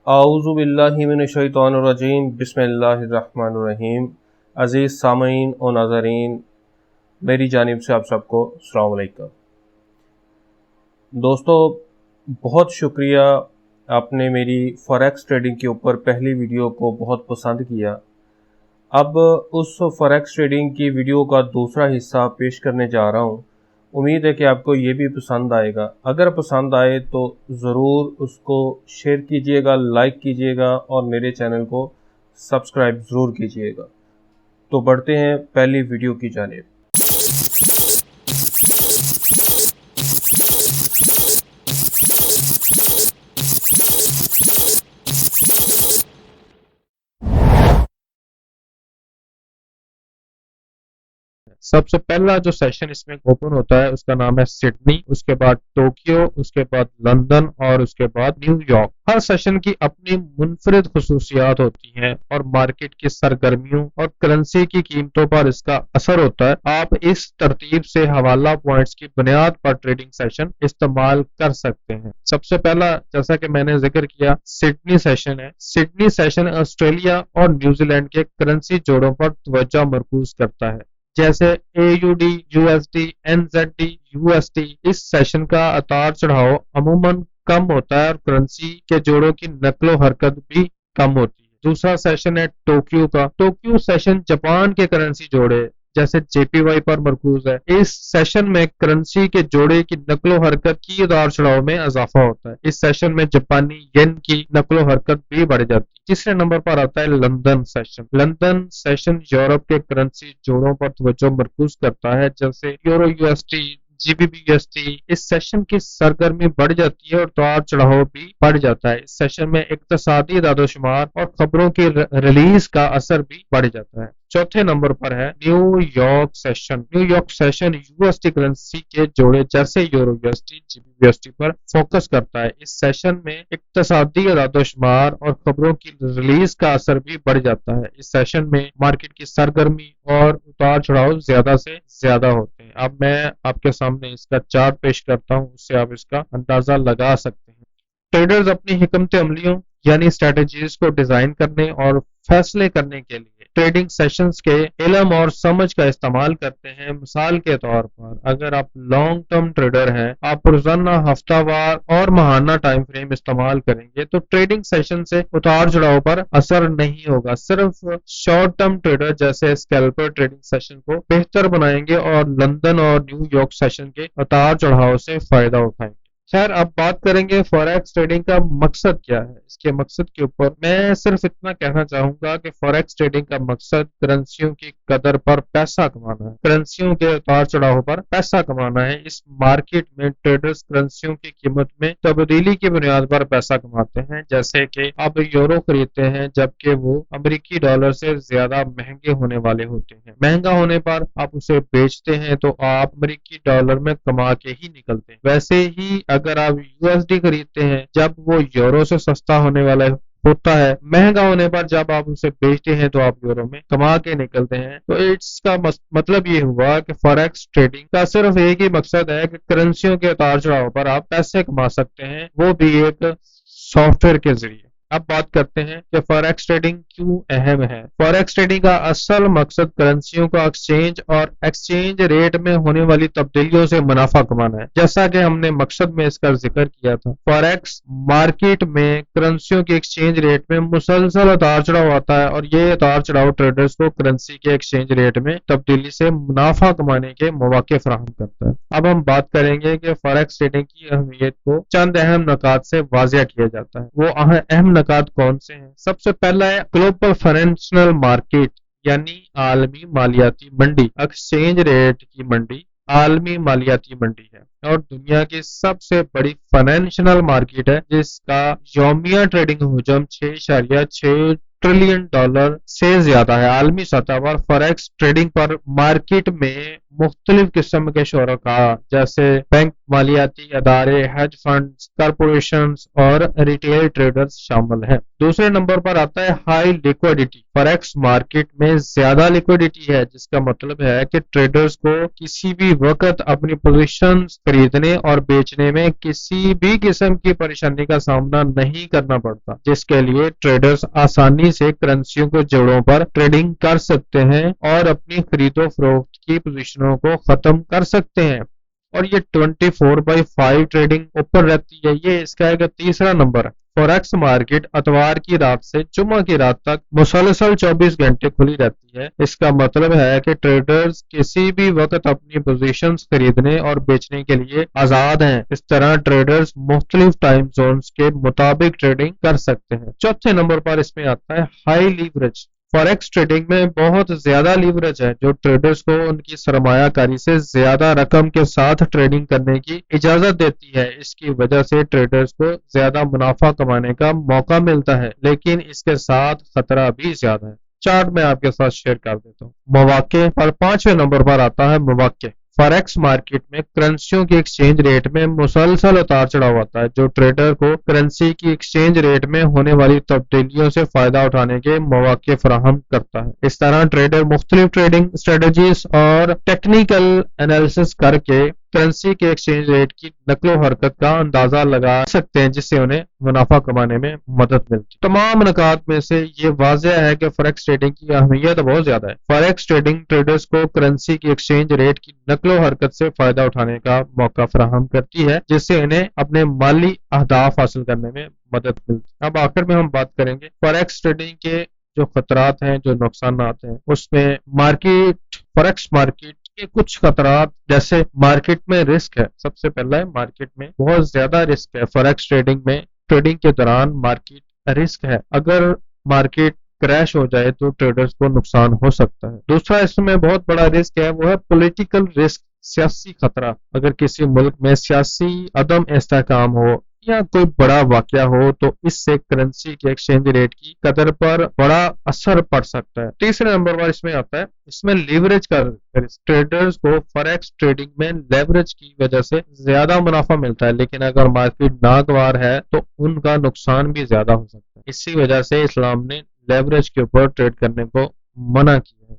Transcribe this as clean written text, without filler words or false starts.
आऊज़ु बिल्लाहि मिनश्शैतानिर्रजीम बिस्मिल्लाहिर्रहमानिर्रहीम। अज़ीज़ सामीन और नाज़रीन, मेरी जानिब से आप सबको अस्सलाम वालेकुम। दोस्तों, बहुत शुक्रिया, आपने मेरी फॉरेक्स ट्रेडिंग के ऊपर पहली वीडियो को बहुत पसंद किया। अब उस फॉरेक्स ट्रेडिंग की वीडियो का दूसरा हिस्सा पेश करने जा रहा हूँ। उम्मीद है कि आपको ये भी पसंद आएगा। अगर पसंद आए तो ज़रूर उसको शेयर कीजिएगा, लाइक कीजिएगा और मेरे चैनल को सब्सक्राइब ज़रूर कीजिएगा। तो बढ़ते हैं पहली वीडियो की जानिब। सबसे पहला जो सेशन इसमें ओपन होता है उसका नाम है सिडनी, उसके बाद टोक्यो, उसके बाद लंदन और उसके बाद न्यूयॉर्क। हर सेशन की अपनी मुनफरिद खुसूसियात होती हैं और मार्केट की सरगर्मियों और करेंसी की कीमतों पर इसका असर होता है। आप इस तरतीब से हवाला पॉइंट्स की बुनियाद पर ट्रेडिंग सेशन इस्तेमाल कर सकते हैं। सबसे पहला, जैसा कि मैंने जिक्र किया, सिडनी सेशन है। सिडनी सेशन ऑस्ट्रेलिया और न्यूजीलैंड के करेंसी जोड़ों पर तवज्जो मरकूज करता है, जैसे AUD, USD, NZD, USD। इस सेशन का उतार चढ़ाव अमूमन कम होता है और करेंसी के जोड़ों की नकलो हरकत भी कम होती है। दूसरा सेशन है टोक्यो का। टोक्यो सेशन जापान के करेंसी जोड़े जैसे JPY पर मरकूज है। इस सेशन में करेंसी के जोड़े की नकलो हरकत की उतार चढ़ाव में इजाफा होता है। इस सेशन में जापानी येन की नकलो हरकत भी बढ़ जाती है। तीसरे नंबर पर आता है London session. London session Europe के करेंसी जोड़ों पर तवज्जो मरकूज करता है, जैसे यूरो USD, GBP USD। इस सेशन की सरगर्मी बढ़ जाती है और उतार चढ़ाव भी बढ़ जाता है। इस सेशन में इक्तसादी दादोशुमार और खबरों की रिलीज का असर भी बढ़ जाता है। चौथे नंबर पर है New York session. New York session USD currency के जोड़े जैसे यूरो USD, GBP USD पर फोकस करता है। इस सेशन में इक्तसादी दादोशुमार और खबरों की रिलीज का असर भी बढ़ जाता है। इस सेशन में मार्केट की सरगर्मी और उतार चढ़ाव ज्यादा से ज्यादा होते हैं। अब मैं आपके सामने इसका चार्ट पेश करता हूँ, उससे आप इसका अंदाजा लगा सकते हैं। ट्रेडर्स अपनी हिकमत अमलियों यानी स्ट्रेटजीज को डिजाइन करने और फैसले करने के लिए ट्रेडिंग सेशंस के इल्म और समझ का इस्तेमाल करते हैं। मिसाल के तौर पर, अगर आप लॉन्ग टर्म ट्रेडर हैं, आप रोजाना, हफ्तावार और माहाना टाइम फ्रेम इस्तेमाल करेंगे तो ट्रेडिंग सेशन से उतार चढ़ाव पर असर नहीं होगा। सिर्फ शॉर्ट टर्म ट्रेडर जैसे स्कैल्पर ट्रेडिंग सेशन को बेहतर बनाएंगे और लंदन और न्यूयॉर्क सेशन के उतार चढ़ाव से फायदा उठाएंगे। खैर, अब बात करेंगे फॉरेक्स ट्रेडिंग का मकसद क्या है। इसके मकसद के ऊपर मैं सिर्फ इतना कहना चाहूंगा कि फॉरेक्स ट्रेडिंग का मकसद करेंसियों की कदर पर पैसा कमाना है, करेंसियों के उतार चढ़ाव पर पैसा कमाना है। इस मार्केट में ट्रेडर्स करेंसियों की कीमत में तब्दीली की बुनियाद पर पैसा कमाते हैं, जैसे कि आप यूरो खरीदते हैं जबकि वो अमेरिकी डॉलर से ज्यादा महंगे होने वाले होते हैं। महंगा होने पर आप उसे बेचते हैं तो आप अमेरिकी डॉलर में कमा के ही निकलते हैं। वैसे ही अगर आप USD खरीदते हैं जब वो यूरो से सस्ता होने वाला होता है, महंगा होने पर जब आप उसे बेचते हैं तो आप यूरो में कमा के निकलते हैं। तो इसका मतलब ये हुआ कि फॉरेक्स ट्रेडिंग का सिर्फ एक ही मकसद है कि करेंसियों के उतार चढ़ाव पर आप पैसे कमा सकते हैं, वो भी एक सॉफ्टवेयर के जरिए। अब बात करते हैं कि फॉरेक्स ट्रेडिंग क्यों अहम है। फॉरेक्स ट्रेडिंग का असल मकसद करेंसियों का एक्सचेंज और एक्सचेंज रेट में होने वाली तब्दीलियों से मुनाफा कमाना है, जैसा कि हमने मकसद में इसका जिक्र किया था। फॉरेक्स मार्केट में करेंसियों के एक्सचेंज रेट में मुसलसल उतार चढ़ाव आता है और ये उतार चढ़ाव ट्रेडर्स को करेंसी के एक्सचेंज रेट में तब्दीली से मुनाफा कमाने के मौके फराहम करता है। अब हम बात करेंगे कि फॉरेक्स ट्रेडिंग की अहमियत को चंद अहम नुकात से वाज़िया किया जाता है। वो अहम नुकात कौन से हैं? सबसे पहला है ग्लोबल फाइनेंशियल मार्केट यानी आलमी मालियाती मंडी। एक्सचेंज रेट की मंडी आलमी मालियाती मंडी है और दुनिया की सबसे बड़ी फाइनेंशियल मार्केट है, जिसका यौमिया ट्रेडिंग हजम 6.6 ट्रिलियन डॉलर से ज्यादा है। आलमी सतह पर फॉरेक्स ट्रेडिंग पर मार्केट में मुख्तलिफ किस्म के शोरका जैसे बैंक, मालियाती अदारे, हेज फंड्स, कॉरपोरेशंस और रिटेल ट्रेडर्स शामिल हैं। दूसरे नंबर पर आता है हाई लिक्विडिटी فوریکس مارکیٹ میں زیادہ لیکوڈیٹی ہے، جس کا مطلب ہے کہ ٹریڈرز کو کسی بھی وقت اپنی پوزیشنز خریدنے اور بیچنے میں کسی بھی قسم کی پریشانی کا سامنا نہیں کرنا پڑتا، جس کے لیے ٹریڈرز آسانی سے کرنسیوں کے جوڑوں پر ٹریڈنگ کر سکتے ہیں اور اپنی خرید و فروخت کی پوزیشنوں کو ختم کر سکتے ہیں۔ اور یہ 24/5 ٹریڈنگ اوپر رہتی ہے، یہ اس کا ایک تیسرا نمبر ہے۔ فوریکس مارکیٹ اتوار کی رات سے جمعہ کی رات تک مسلسل 24 گھنٹے کھلی رہتی ہے۔ اس کا مطلب ہے کہ ٹریڈرز کسی بھی وقت اپنی پوزیشنز خریدنے اور بیچنے کے لیے آزاد ہیں۔ اس طرح ٹریڈرز مختلف ٹائم زونز کے مطابق ٹریڈنگ کر سکتے ہیں۔ چوتھے نمبر پر اس میں آتا ہے ہائی لیوریج۔ فوریکس ٹریڈنگ میں بہت زیادہ لیوریج ہے، جو ٹریڈرز کو ان کی سرمایہ کاری سے زیادہ رقم کے ساتھ ٹریڈنگ کرنے کی اجازت دیتی ہے۔ اس کی وجہ سے ٹریڈرز کو زیادہ منافع کمانے کا موقع ملتا ہے، لیکن اس کے ساتھ خطرہ بھی زیادہ ہے۔ چارٹ میں آپ کے ساتھ شیئر کر دیتا ہوں۔ مواقع پر 5ویں نمبر پر آتا ہے مواقع۔ فوریکس مارکیٹ میں کرنسیوں کی ایکسچینج ریٹ میں مسلسل اتار چڑھاؤ ہوتا ہے، جو ٹریڈر کو کرنسی کی ایکسچینج ریٹ میں ہونے والی تبدیلیوں سے فائدہ اٹھانے کے مواقع فراہم کرتا ہے۔ اس طرح ٹریڈر مختلف ٹریڈنگ اسٹریٹجیز اور ٹیکنیکل انالیسس کر کے کرنسی کے ایکسچینج ریٹ کی نقل و حرکت کا اندازہ لگا سکتے ہیں، جس سے انہیں منافع کمانے میں مدد ملتی ہے۔ تمام نکات میں سے یہ واضح ہے کہ فوریکس ٹریڈنگ کی اہمیت بہت زیادہ ہے۔ فوریکس ٹریڈنگ ٹریڈرز کو کرنسی کی ایکسچینج ریٹ کی نقل و حرکت سے فائدہ اٹھانے کا موقع فراہم کرتی ہے، جس سے انہیں اپنے مالی اہداف حاصل کرنے میں مدد ملتی ہے۔ اب آخر میں ہم بات کریں گے فوریکس ٹریڈنگ کے جو خطرات ہیں، جو نقصانات ہیں۔ اس میں فوریکس مارکیٹ کے کچھ خطرات، جیسے مارکیٹ میں رسک ہے۔ سب سے پہلا ہے مارکیٹ میں بہت زیادہ رسک ہے۔ فوریکس ٹریڈنگ میں ٹریڈنگ کے دوران مارکیٹ رسک ہے۔ اگر مارکیٹ کریش ہو جائے تو ٹریڈرز کو نقصان ہو سکتا ہے۔ دوسرا اس میں بہت بڑا رسک ہے، وہ ہے پولیٹیکل رسک، سیاسی خطرہ۔ اگر کسی ملک میں سیاسی عدم استحکام ہو یا کوئی بڑا واقعہ ہو تو اس سے کرنسی کے ایکسچینج ریٹ کی قدر پر بڑا اثر پڑ سکتا ہے۔ تیسرے نمبر پر اس میں آتا ہے اس میں لیوریج کا رسک۔ ٹریڈرز کو فوریکس ٹریڈنگ میں لیوریج کی وجہ سے زیادہ منافع ملتا ہے، لیکن اگر مارکیٹ ناگوار ہے تو ان کا نقصان بھی زیادہ ہو سکتا ہے۔ اسی وجہ سے اسلام نے لیوریج کے اوپر ٹریڈ کرنے کو منع کیا ہے۔